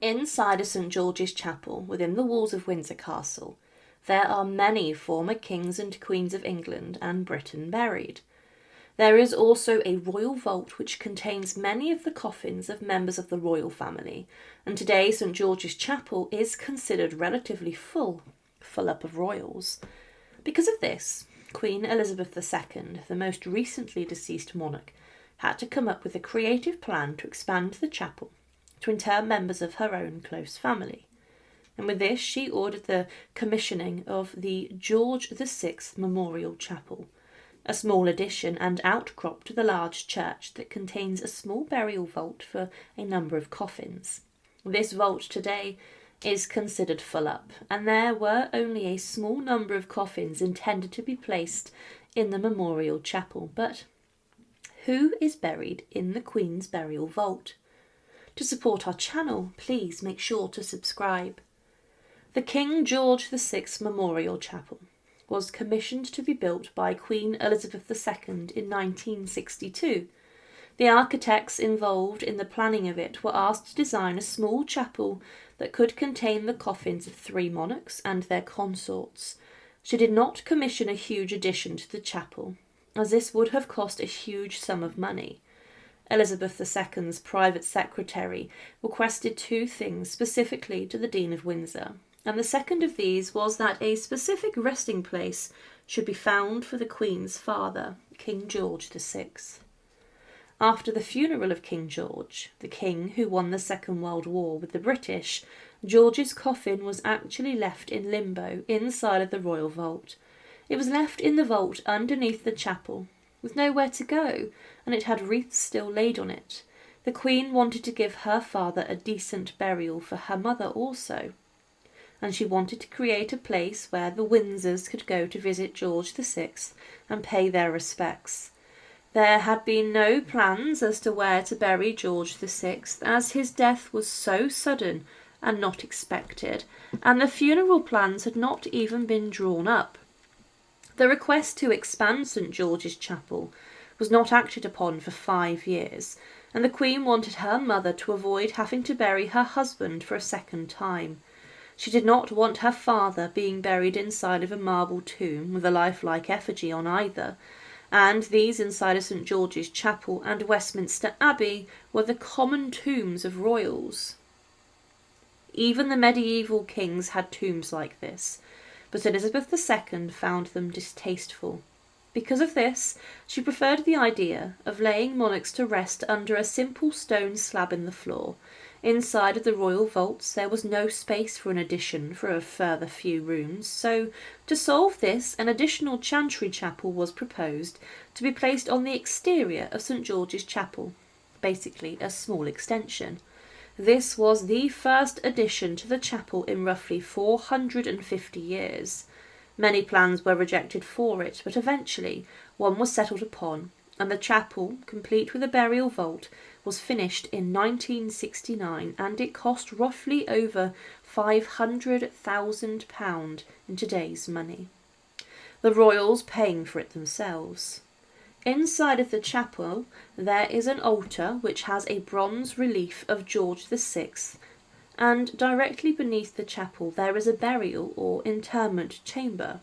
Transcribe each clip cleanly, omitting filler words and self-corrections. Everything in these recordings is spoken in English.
Inside St George's Chapel, within the walls of Windsor Castle, there are many former kings and queens of England and Britain buried. There is also a royal vault which contains many of the coffins of members of the royal family, and today St George's Chapel is considered relatively full up of royals. Because of this, Queen Elizabeth II, the most recently deceased monarch, had to come up with a creative plan to expand the chapel to inter members of her own close family. And with this, she ordered the commissioning of the George VI Memorial Chapel, a small addition and outcrop to the large church that contains a small burial vault for a number of coffins. This vault today is considered full up, and there were only a small number of coffins intended to be placed in the memorial chapel. But who is buried in the Queen's burial vault? To support our channel, please make sure to subscribe. The King George VI Memorial Chapel was commissioned to be built by Queen Elizabeth II in 1962. The architects involved in the planning of it were asked to design a small chapel that could contain the coffins of 3 monarchs and their consorts. She did not commission a huge addition to the chapel, as this would have cost a huge sum of money. Elizabeth II's private secretary requested 2 things specifically to the Dean of Windsor, and the second of these was that a specific resting place should be found for the Queen's father, King George VI. After the funeral of King George, the king who won the Second World War with the British, George's coffin was actually left in limbo inside of the royal vault. It was left in the vault underneath the chapel, with nowhere to go, and it had wreaths still laid on it. The Queen wanted to give her father a decent burial for her mother also, and she wanted to create a place where the Windsors could go to visit George VI and pay their respects. There had been no plans as to where to bury George VI, as his death was so sudden and not expected, and the funeral plans had not even been drawn up. The request to expand St George's Chapel was not acted upon for 5 years, and the Queen wanted her mother to avoid having to bury her husband for a second time. She did not want her father being buried inside of a marble tomb with a lifelike effigy on either, and these inside of St George's Chapel and Westminster Abbey were the common tombs of royals. Even the medieval kings had tombs like this, but Elizabeth II found them distasteful. Because of this, she preferred the idea of laying monarchs to rest under a simple stone slab in the floor. Inside of the royal vaults there was no space for an addition for a further few rooms, so to solve this, an additional chantry chapel was proposed to be placed on the exterior of St George's Chapel, basically a small extension. This was the first addition to the chapel in roughly 450 years. Many plans were rejected for it, but eventually one was settled upon, and the chapel, complete with a burial vault, was finished in 1969, and it cost roughly over £500,000 in today's money, the royals paying for it themselves. Inside of the chapel there is an altar which has a bronze relief of George VI, and directly beneath the chapel there is a burial or interment chamber.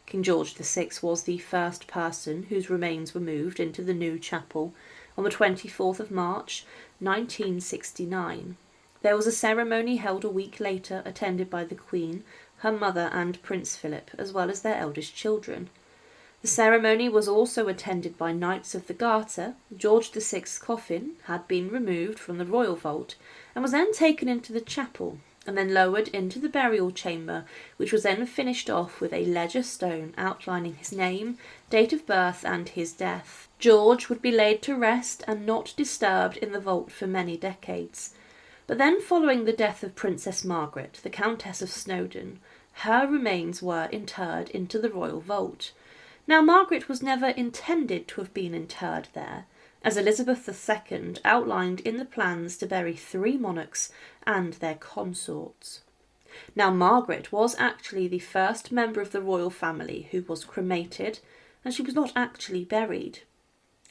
King George VI was the first person whose remains were moved into the new chapel on the 24th of March 1969. There was a ceremony held a week later, attended by the Queen, her mother and Prince Philip, as well as their eldest children. The ceremony was also attended by Knights of the Garter. George VI's coffin had been removed from the royal vault and was then taken into the chapel and then lowered into the burial chamber, which was then finished off with a ledger stone outlining his name, date of birth and his death. George would be laid to rest and not disturbed in the vault for many decades. But then, following the death of Princess Margaret, the Countess of Snowdon, her remains were interred into the royal vault. Now, Margaret was never intended to have been interred there, as Elizabeth II outlined in the plans to bury 3 monarchs and their consorts. Now, Margaret was actually the first member of the royal family who was cremated, and she was not actually buried.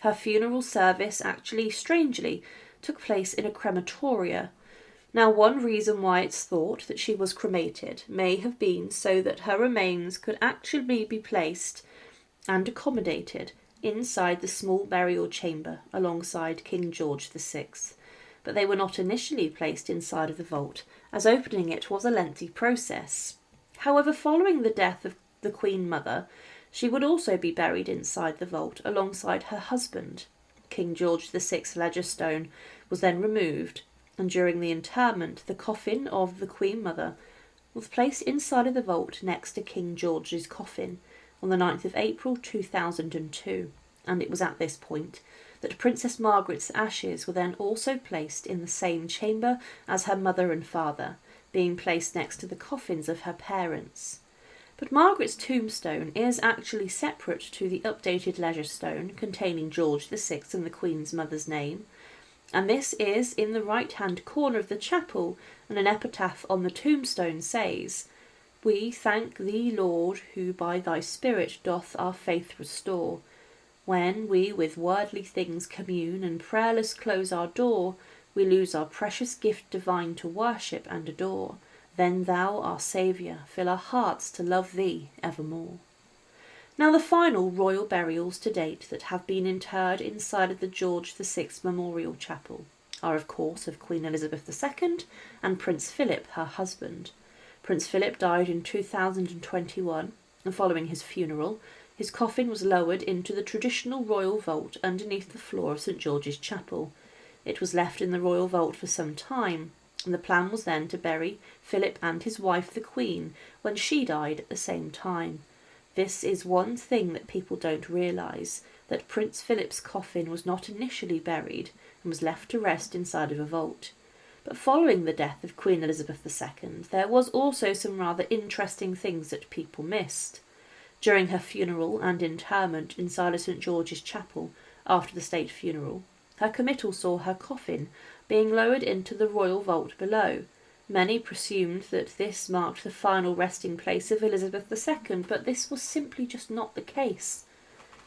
Her funeral service actually, strangely, took place in a crematoria, Now, one reason why it's thought that she was cremated may have been so that her remains could actually be placed and accommodated inside the small burial chamber alongside King George VI. But they were not initially placed inside of the vault, as opening it was a lengthy process. However, following the death of the Queen Mother, she would also be buried inside the vault alongside her husband. King George VI's ledger stone was then removed, and during the interment, the coffin of the Queen Mother was placed inside of the vault next to King George's coffin on the 9th of April 2002, and it was at this point that Princess Margaret's ashes were then also placed in the same chamber as her mother and father, being placed next to the coffins of her parents. But Margaret's tombstone is actually separate to the updated ledger stone containing George VI and the Queen's mother's name, and this is in the right-hand corner of the chapel, and an epitaph on the tombstone says, "We thank thee, Lord, who by thy Spirit doth our faith restore. When we with worldly things commune and prayerless close our door, we lose our precious gift divine to worship and adore. Then thou, our Saviour, fill our hearts to love thee evermore." Now, the final royal burials to date that have been interred inside of the George VI Memorial Chapel are, of course, of Queen Elizabeth II and Prince Philip, her husband. Prince Philip died in 2021, and following his funeral, his coffin was lowered into the traditional royal vault underneath the floor of St George's Chapel. It was left in the royal vault for some time, and the plan was then to bury Philip and his wife, the Queen, when she died at the same time. This is one thing that people don't realise, that Prince Philip's coffin was not initially buried and was left to rest inside of a vault. But following the death of Queen Elizabeth II, there was also some rather interesting things that people missed. During her funeral and interment inside of St George's Chapel after the state funeral, her committal saw her coffin being lowered into the royal vault below. Many presumed that this marked the final resting place of Elizabeth II, but this was simply just not the case.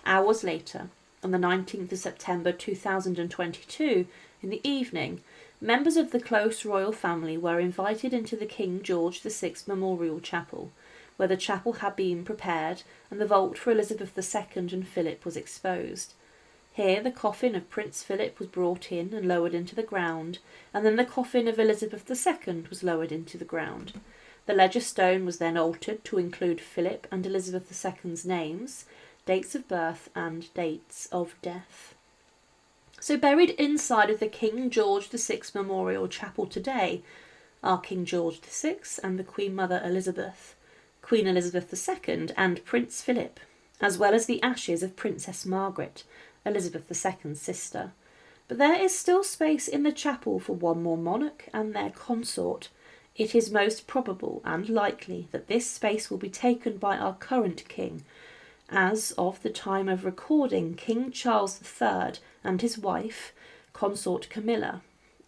Hours later, on the 19th of September 2022, in the evening, members of the close royal family were invited into the King George VI Memorial Chapel, where the chapel had been prepared and the vault for Elizabeth II and Philip was exposed. Here the coffin of Prince Philip was brought in and lowered into the ground, and then the coffin of Elizabeth II was lowered into the ground. The ledger stone was then altered to include Philip and Elizabeth II's names, dates of birth and dates of death. So buried inside of the King George VI Memorial Chapel today are King George VI and the Queen Mother Elizabeth, Queen Elizabeth II and Prince Philip, as well as the ashes of Princess Margaret, Elizabeth II's sister. But there is still space in the chapel for one more monarch and their consort. It is most probable and likely that this space will be taken by our current king. As of the time of recording, King Charles III and his wife, consort Camilla.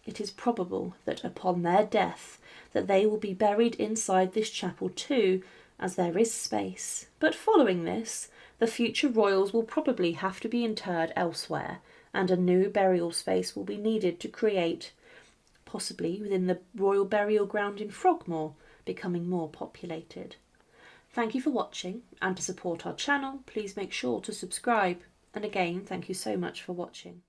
It is probable that upon their death that they will be buried inside this chapel too, as there is space. But following this, the future royals will probably have to be interred elsewhere, and a new burial space will be needed to create, possibly within the royal burial ground in Frogmore, becoming more populated. Thank you for watching, and to support our channel, please make sure to subscribe. And again, thank you so much for watching.